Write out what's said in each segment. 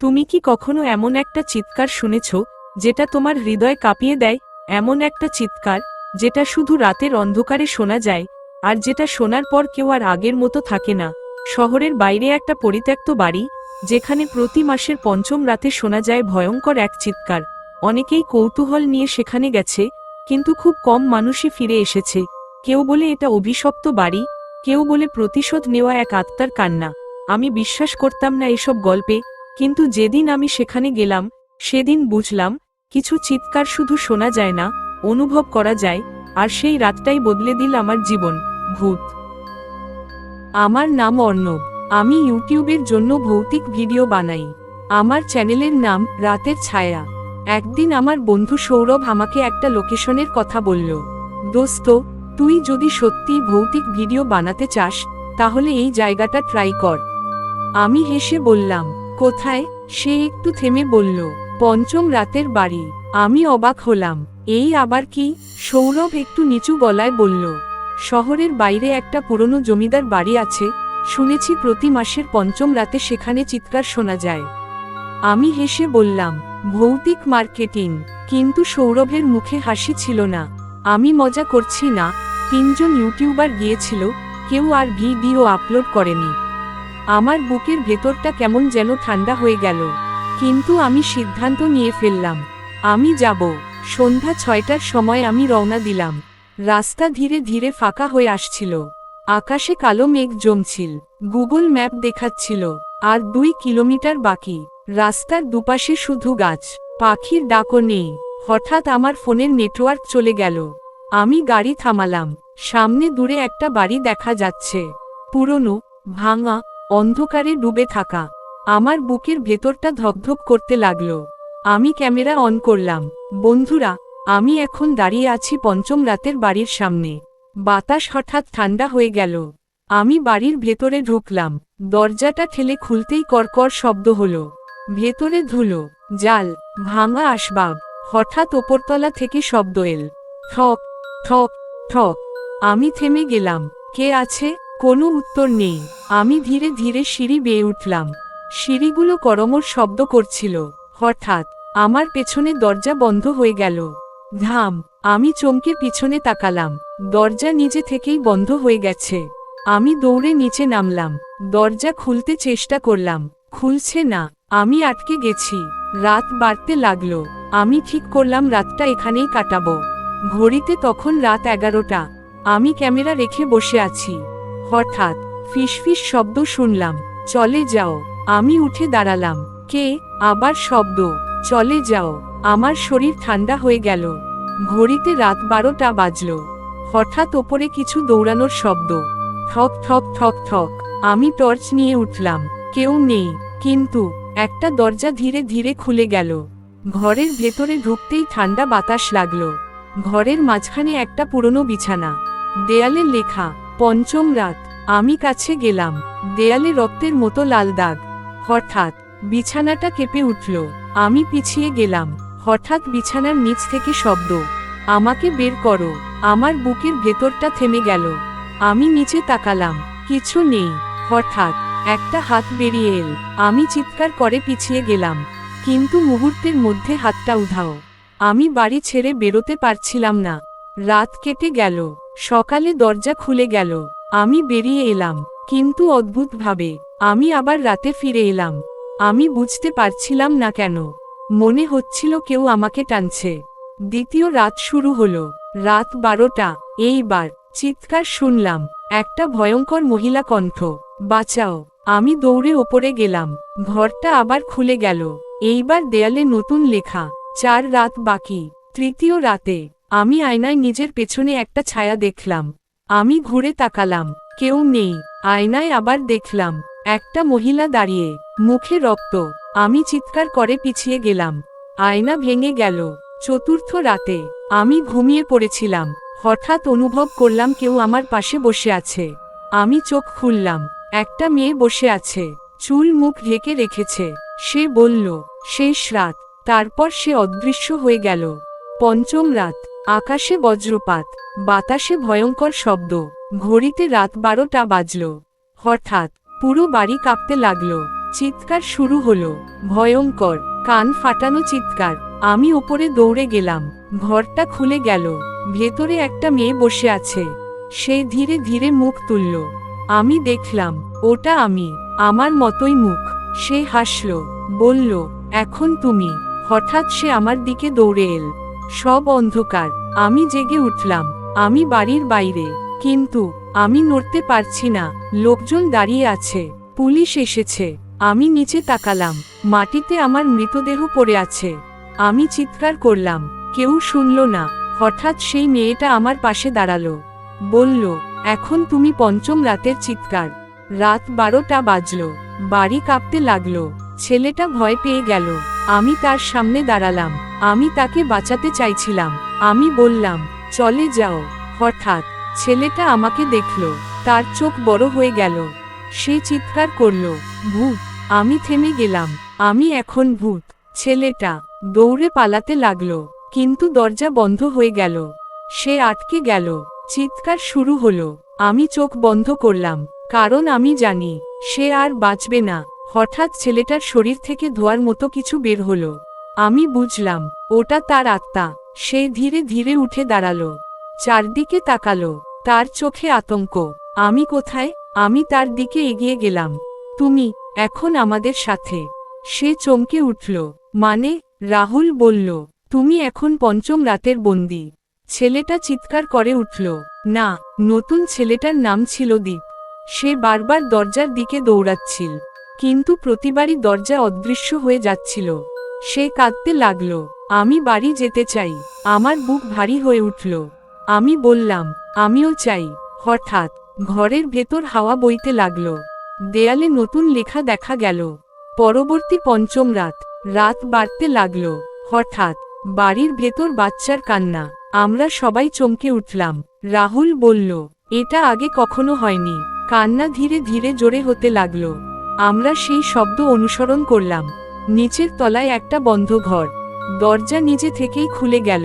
তুমি কি কখনো এমন একটা চিৎকার শুনেছ যেটা তোমার হৃদয় কাঁপিয়ে দেয়? এমন একটা চিৎকার যেটা শুধু রাতের অন্ধকারে শোনা যায়, আর যেটা শোনার পর কেউ আর আগের মতো থাকে না। শহরের বাইরে একটা পরিত্যক্ত বাড়ি, যেখানে প্রতি মাসের পঞ্চম রাতে শোনা যায় ভয়ঙ্কর এক চিৎকার। অনেকেই কৌতূহল নিয়ে সেখানে গেছে, কিন্তু খুব কম মানুষই ফিরে এসেছে। কেউ বলে এটা অভিশপ্ত বাড়ি, কেউ বলে প্রতিশোধ নেওয়া এক আত্মার কান্না। আমি বিশ্বাস করতাম না এসব গল্পে, কিন্তু যেদিন আমি সেখানে গেলাম সেদিন বুঝলাম, কিছু চিৎকার শুধু শোনা যায় না, অনুভব করা যায়। আর সেই রাতটাই বদলে দিল আমার জীবন। ভূত। আমার নাম অর্ণব। আমি ইউটিউবের জন্য ভৌতিক ভিডিও বানাই। আমার চ্যানেলের নাম রাতের ছায়া। একদিন আমার বন্ধু সৌরভ আমাকে একটা লোকেশনের কথা বলল। দোস্ত, তুই যদি সত্যিই ভৌতিক ভিডিও বানাতে চাস, তাহলে এই জায়গাটা ট্রাই কর। আমি হেসে বললাম, কোথায়? সে একটু থেমে বলল, পঞ্চম রাতের বাড়ি। আমি অবাক হলাম, এই আবার কি? সৌরভ একটু নিচু গলায় বলল, শহরের বাইরে একটা পুরনো জমিদার বাড়ি আছে, শুনেছি প্রতি মাসের পঞ্চম রাতে সেখানে চিৎকার শোনা যায়। আমি হেসে বললাম, ভৌতিক মার্কেটিং। কিন্তু সৌরভের মুখে হাসি ছিল না। আমি মজা করছি না, 3জন ইউটিউবার গিয়েছিল, কেউ আর ভিডিও আপলোড করেনি। আমার বুকের ভেতরটা কেমন যেন ঠান্ডা হয়ে গেল। কিন্তু আমি সিদ্ধান্ত নিয়ে ফেললাম, আমি যাব। সন্ধ্যা 6টার সময় আমি রওনা দিলাম। রাস্তা ধীরে ধীরে ফাঁকা হয়ে আসছিল। আকাশে কালো মেঘ জমছিল। গুগল ম্যাপ দেখাচ্ছিল আর 2 কিলোমিটার বাকি। রাস্তার দুপাশে শুধু গাছ, পাখির ডাকও নেই। হঠাৎ আমার ফোনের নেটওয়ার্ক চলে গেল। আমি গাড়ি থামালাম। সামনে দূরে একটা বাড়ি দেখা যাচ্ছে, পুরনো, ভাঙা, অন্ধকারে ডুবে থাকা। আমার বুকের ভেতরটা ধকধক করতে লাগলো। আমি ক্যামেরা অন করলাম। বন্ধুরা, আমি এখন দাঁড়িয়ে আছি পঞ্চম রাতের বাড়ির সামনে। বাতাস হঠাৎ ঠান্ডা হয়ে গেল। আমি বাড়ির ভেতরে ঢুকলাম। দরজাটা ঠেলে খুলতেই করকর শব্দ হলো। ভেতরে ধুলো, জাল, ভাঙা আসবাব। হঠাৎ ওপরতলা থেকে শব্দ এল, ঠক ঠক ঠক। আমি থেমে গেলাম। কে আছে? কোনো উত্তর নেই। আমি ধীরে ধীরে সিঁড়ি বেয়ে উঠলাম। সিঁড়িগুলো করমর শব্দ করছিল। হঠাৎ আমার পেছনে দরজা বন্ধ হয়ে গেল। ধাম! আমি চমকে পিছনে তাকালাম। দরজা নিজে থেকেই বন্ধ হয়ে গেছে। আমি দৌড়ে নিচে নামলাম। দরজা খুলতে চেষ্টা করলাম, খুলছে না। আমি আটকে গেছি। রাত বাড়তে লাগলো। আমি ঠিক করলাম রাতটা এখানেই কাটাবো। ঘড়িতে তখন রাত 11টা। আমি ক্যামেরা রেখে বসে আছি। হঠাৎ ফিসফিস শব্দ শুনলাম, চলে যাও। আমি উঠে দাঁড়ালাম। কে? আবার শব্দ, চলে যাও। আমার শরীর ঠান্ডা হয়ে গেল। ঘড়িতে রাত 12টা বাজল। হঠাৎ ওপরে কিছু দৌড়ানোর শব্দ, ঠক ঠক ঠক ঠক। আমি টর্চ নিয়ে উঠলাম। কেউ নেই, কিন্তু একটা দরজা ধীরে ধীরে খুলে গেল। ঘরের ভেতরে ঢুকতেই ঠান্ডা বাতাস লাগলো। ঘরের মাঝখানে একটা পুরনো বিছানা, দেয়ালে লেখা পঞ্চম রাত। আমি কাছে গেলাম। দেয়ালে রক্তের মতো লাল দাগ। হঠাৎ বিছানাটা কেঁপে উঠল। আমি পিছিয়ে গেলাম। হঠাৎ বিছানার নিচ থেকে শব্দ, আমাকে বের করো। আমার বুকের ভেতরটা থেমে গেল। আমি নিচে তাকালাম, কিছু নেই। হঠাৎ একটা হাত বেরিয়ে এল। আমি চিৎকার করে পিছিয়ে গেলাম, কিন্তু মুহূর্তের মধ্যে হাতটা উধাও। আমি বাড়ি ছেড়ে বেরোতে পারছিলাম না। রাত কেটে গেল। সকালে দরজা খুলে গেল। আমি বেরিয়ে এলাম, কিন্তু অদ্ভুতভাবে আমি আবার রাতে ফিরে এলাম। আমি বুঝতে পারছিলাম না কেন। মনে হচ্ছিল কেউ আমাকে টানছে। দ্বিতীয় রাত শুরু হলো। রাত 12টা। এইবার চিৎকার শুনলাম, একটা ভয়ঙ্কর মহিলা কণ্ঠ, বাঁচাও। আমি দৌড়ে ওপরে গেলাম। ঘরটা আবার খুলে গেল। এইবার দেয়ালে নতুন লেখা, 4 রাত বাকি। তৃতীয় রাতে আমি আয়নায় নিজের পেছনে একটা ছায়া দেখলাম। আমি ঘুরে তাকালাম, কেউ নেই। আয়নায় আবার দেখলাম একটা মহিলা দাঁড়িয়ে, মুখে রক্ত। আমি চিৎকার করে পিছিয়ে গেলাম। আয়না ভেঙে গেল। চতুর্থ রাতে আমি ঘুমিয়ে পড়েছিলাম। হঠাৎ অনুভব করলাম কেউ আমার পাশে বসে আছে। আমি চোখ খুললাম। একটা মেয়ে বসে আছে, চুল মুখ ঢেকে রেখেছে। সে বলল, শেষ রাত। তারপর সে অদৃশ্য হয়ে গেল। পঞ্চম রাত। আকাশে বজ্রপাত, বাতাসে ভয়ঙ্কর শব্দ। ঘড়িতে রাত 12টা বাজল। হঠাৎ পুরো বাড়ি কাঁপতে লাগলো। চিৎকার শুরু হলো, ভয়ঙ্কর, কান ফাটানো চিৎকার। আমি উপরে দৌড়ে গেলাম, ঘরটা খুলে গেল। ভেতরে একটা মেয়ে বসে আছে। সে ধীরে ধীরে মুখ তুলল। আমি দেখলাম, ওটা আমি, আমার মতোই মুখ। সে হাসল, বলল, এখন তুমি। হঠাৎ সে আমার দিকে দৌড়ে এল। সব অন্ধকার। আমি জেগে উঠলাম। আমি বাড়ির বাইরে, কিন্তু আমি নড়তে পারছি না। লোকজন দাঁড়িয়ে আছে, পুলিশ এসেছে। আমি নিচে তাকালাম, মাটিতে আমার মৃতদেহ পড়ে আছে। আমি চিৎকার করলাম, কেউ শুনল না। হঠাৎ সেই মেয়েটা আমার পাশে দাঁড়ালো, বলল, এখন তুমি পঞ্চম রাতের চিৎকার। রাত 12টা বাজল, বাড়ি কাঁপতে লাগলো। ছেলেটা ভয় পেয়ে গেল। আমি তার সামনে দাঁড়ালাম। আমি তাকে বাঁচাতে চাইছিলাম। আমি বললাম, চলে যাও। হঠাৎ ছেলেটা আমাকে দেখল, তার চোখ বড় হয়ে গেল। সে চিৎকার করল, ভূত। আমি থেমে গেলাম, আমি এখন ভূত। ছেলেটা দৌড়ে পালাতে লাগলো, কিন্তু দরজা বন্ধ হয়ে গেল। সে আটকে গেল। চিৎকার শুরু হলো। আমি চোখ বন্ধ করলাম, কারণ আমি জানি সে আর বাঁচবে না। হঠাৎ ছেলেটার শরীর থেকে ধোঁয়ার মতো কিছু বের হলো। আমি বুঝলাম, ওটা তার আত্মা। সে ধীরে ধীরে উঠে দাঁড়ালো, চারদিকে তাকালো, তার চোখে আতঙ্ক। আমি কোথায়? আমি তার দিকে এগিয়ে গেলাম। তুমি এখন আমাদের সাথে। সে চমকে উঠল, মানে? রাহুল বলল, তুমি এখন পঞ্চম রাতের বন্দী। ছেলেটা চিৎকার করে উঠল, না। নতুন ছেলেটার নাম ছিল দীপ। সে বারবার দরজার দিকে দৌড়াচ্ছিল, কিন্তু প্রতিবারই দরজা অদৃশ্য হয়ে যাচ্ছিল। সে কাঁদতে লাগল, আমি বাড়ি যেতে চাই। আমার বুক ভারী হয়ে উঠল। আমি বললাম, আমিও চাই। হঠাৎ ঘরের ভেতর হাওয়া বইতে লাগল। দেয়ালে নতুন লেখা দেখা গেল, পরবর্তী পঞ্চম রাত। রাত বাড়তে লাগল। হঠাৎ বাড়ির ভেতর বাচ্চার কান্না। আমরা সবাই চমকে উঠলাম। রাহুল বলল, এটা আগে কখনো হয়নি। কান্না ধীরে ধীরে জোরে হতে লাগল। আমরা সেই শব্দ অনুসরণ করলাম। নিচের তলায় একটা বন্ধ ঘর। দরজা নিজে থেকেই খুলে গেল।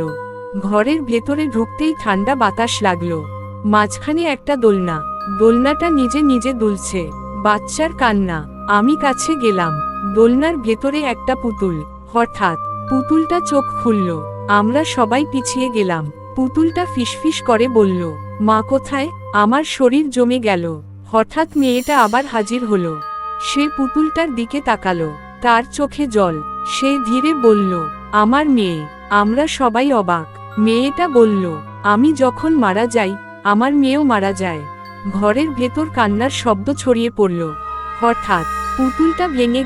ঘরের ভেতরে ঢুকতেই ঠান্ডা বাতাস লাগলো। মাঝখানে একটা দোলনা। দোলনাটা নিজে নিজে দুলছে। বাচ্চার কান্না। আমি কাছে গেলাম। দোলনার ভেতরে একটা পুতুল। হঠাৎ পুতুলটা চোখ খুলল। আমরা সবাই পিছিয়ে গেলাম। পুতুলটা ফিসফিস করে বলল, মা কোথায়? আমার শরীর জমে গেল। হঠাৎ মেয়েটা আবার হাজির হলো। সে পুতুলটার দিকে তাকালো, তার চোখে জল। সে ধীরে বলল, আমার মেয়ে। আমরা সবাই অবাক। মেয়েটা বলল, আমি যখন মারা যাই, আমার মেয়েও মারা যায়। ঘরের ভেতর কান্নার শব্দ ছড়িয়ে পড়ল। হঠাৎ পুতুলটা ভেঙে